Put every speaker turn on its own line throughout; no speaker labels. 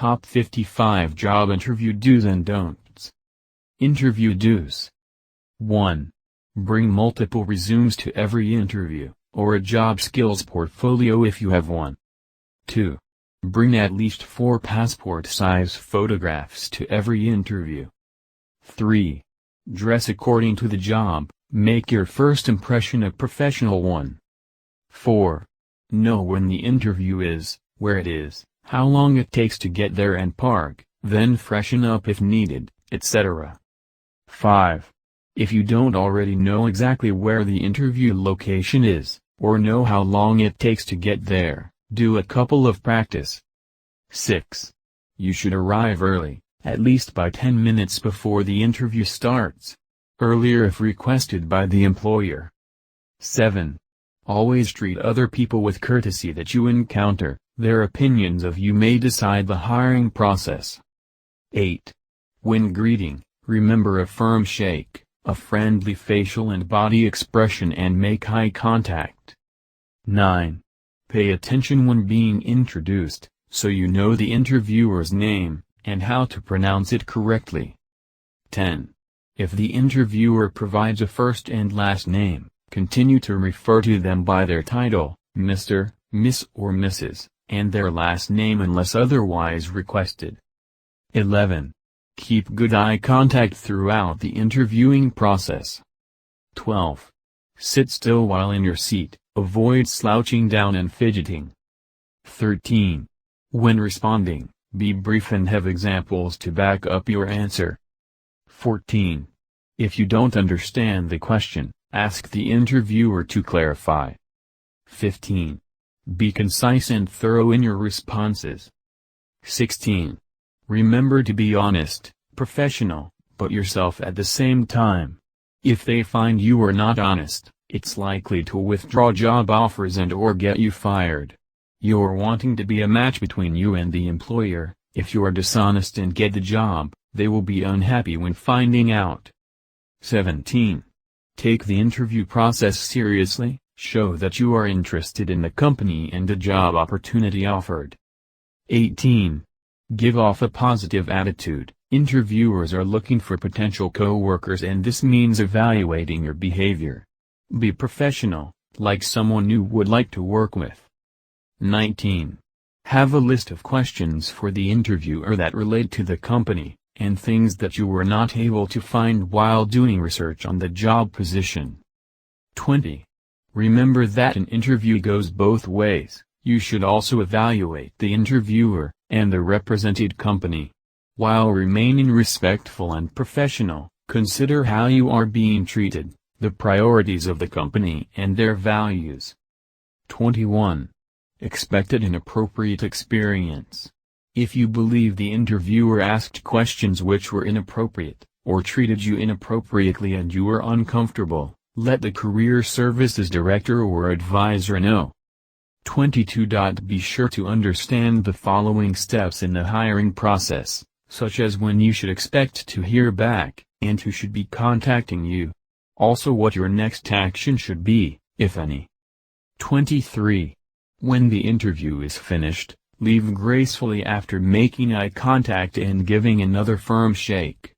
Top 55 Job Interview Do's and Don'ts. Interview Do's. 1. Bring multiple resumes to every interview, or a job skills portfolio if you have one. 2. Bring at least 4 passport-size photographs to every interview. 3. Dress according to the job, make your first impression a professional one. 4. Know when the interview is, where it is, how long it takes to get there and park, then freshen up if needed, etc. 5. If you don't already know exactly where the interview location is, or know how long it takes to get there, do a couple of practice. 6. You should arrive early, at least by 10 minutes before the interview starts. Earlier if requested by the employer. 7. Always treat other people with courtesy that you encounter, their opinions of you may decide the hiring process. 8. When greeting, remember a firm shake, a friendly facial and body expression and make eye contact. 9. Pay attention when being introduced, so you know the interviewer's name, and how to pronounce it correctly. 10. If the interviewer provides a first and last name, continue to refer to them by their title, Mr., Miss or Mrs., and their last name unless otherwise requested. 11. Keep good eye contact throughout the interviewing process. 12. Sit still while in your seat, avoid slouching down and fidgeting. 13. When responding, be brief and have examples to back up your answer. 14. If you don't understand the question, ask the interviewer to clarify. 15. Be concise and thorough in your responses. 16. Remember to be honest, professional, but yourself at the same time. If they find you are not honest, it's likely to withdraw job offers and/or get you fired. You're wanting to be a match between you and the employer. If you are dishonest and get the job, they will be unhappy when finding out. 17. Take the interview process seriously, show that you are interested in the company and the job opportunity offered. 18. Give off a positive attitude. Interviewers are looking for potential co-workers and this means evaluating your behavior. Be professional, like someone you would like to work with. 19. Have a list of questions for the interviewer that relate to the company, and things that you were not able to find while doing research on the job position. 20. Remember that an interview goes both ways. You should also evaluate the interviewer and the represented company. While remaining respectful and professional, consider how you are being treated, the priorities of the company and their values. 21. Expected inappropriate experience. If you believe the interviewer asked questions which were inappropriate, or treated you inappropriately and you were uncomfortable, let the career services director or advisor know. 22. Be sure to understand the following steps in the hiring process, such as when you should expect to hear back, and who should be contacting you. Also what your next action should be, if any. 23. When the interview is finished, leave gracefully after making eye contact and giving another firm shake.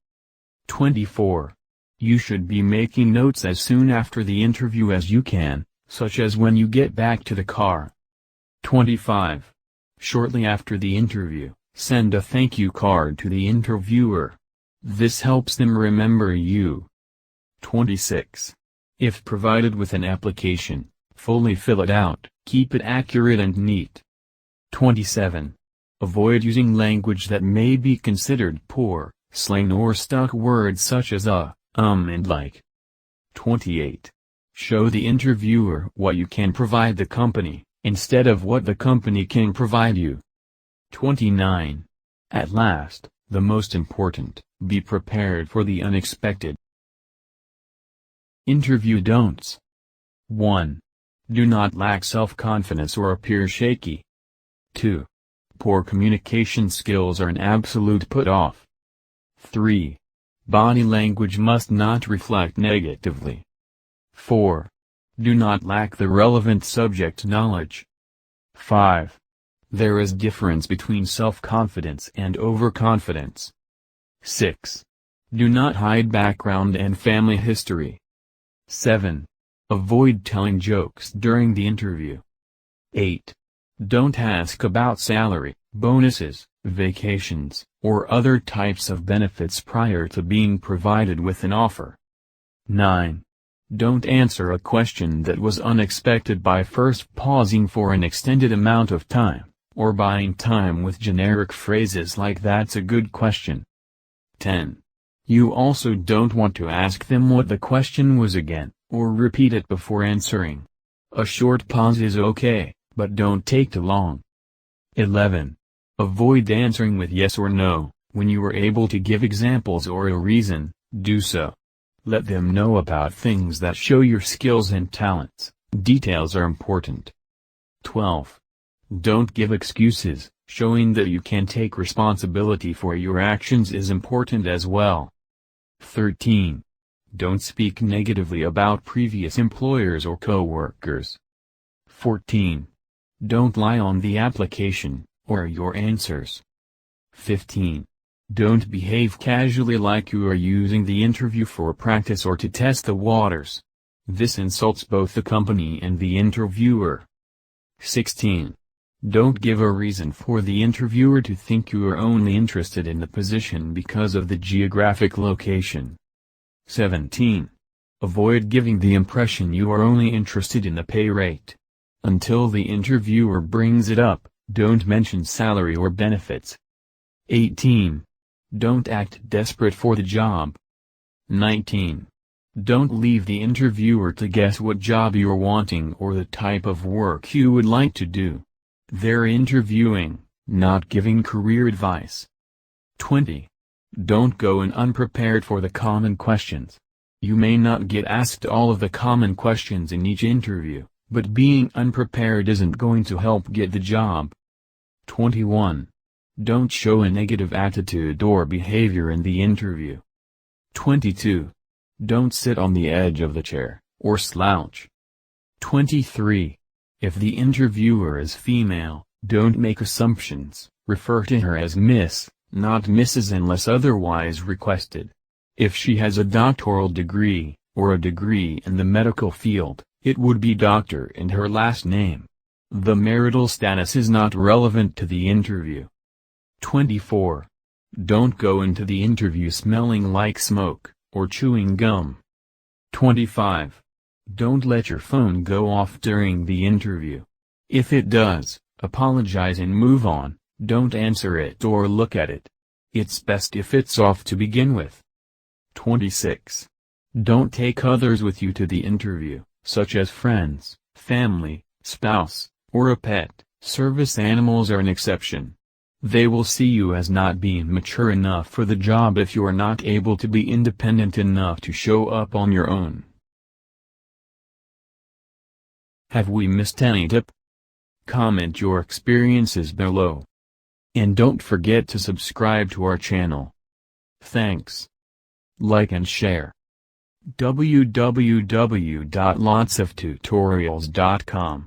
24. You should be making notes as soon after the interview as you can, such as when you get back to the car. 25. Shortly after the interview, send a thank you card to the interviewer. This helps them remember you. 26. If provided with an application, fully fill it out, keep it accurate and neat. 27. Avoid using language that may be considered poor, slang or stuck words such as and like. 28. Show the interviewer what you can provide the company, instead of what the company can provide you. 29. At last, the most important, be prepared for the unexpected. Interview don'ts. 1. Do not lack self-confidence or appear shaky. 2. Poor communication skills are an absolute put-off. 3. Body language must not reflect negatively. 4. Do not lack the relevant subject knowledge. 5. There is difference between self-confidence and overconfidence. 6. Do not hide background and family history. 7. Avoid telling jokes during the interview. 8. Don't ask about salary, bonuses, vacations, or other types of benefits prior to being provided with an offer. 9. Don't answer a question that was unexpected by first pausing for an extended amount of time, or buying time with generic phrases like "that's a good question." 10. You also don't want to ask them what the question was again, or repeat it before answering. A short pause is okay, but don't take too long. 11. Avoid answering with yes or no. When you are able to give examples or a reason, do so. Let them know about things that show your skills and talents. Details are important. 12. Don't give excuses. Showing that you can take responsibility for your actions is important as well. 13. Don't speak negatively about previous employers or co-workers. 14. Don't lie on the application, or your answers. 15. Don't behave casually like you are using the interview for practice or to test the waters. This insults both the company and the interviewer. 16. Don't give a reason for the interviewer to think you are only interested in the position because of the geographic location. 17. Avoid giving the impression you are only interested in the pay rate. Until the interviewer brings it up, don't mention salary or benefits. 18. Don't act desperate for the job. 19. Don't leave the interviewer to guess what job you're wanting or the type of work you would like to do. They're interviewing, not giving career advice. 20. Don't go in unprepared for the common questions. You may not get asked all of the common questions in each interview, but being unprepared isn't going to help get the job. 21. Don't show a negative attitude or behavior in the interview. 22. Don't sit on the edge of the chair, or slouch. 23. If the interviewer is female, don't make assumptions. Refer to her as Miss, not Mrs. unless otherwise requested. If she has a doctoral degree, or a degree in the medical field, it would be doctor and her last name. The marital status is not relevant to the interview. 24. Don't go into the interview smelling like smoke, or chewing gum. 25. Don't let your phone go off during the interview. If it does, apologize and move on. Don't answer it or look at it. It's best if it's off to begin with. 26. Don't take others with you to the interview, such as friends, family, spouse, or a pet. Service animals are an exception. They will see you as not being mature enough for the job if you are not able to be independent enough to show up on your own. Have we missed any tip? Comment your experiences below. And don't forget to subscribe to our channel. Thanks. Like and share. www.lotsoftutorials.com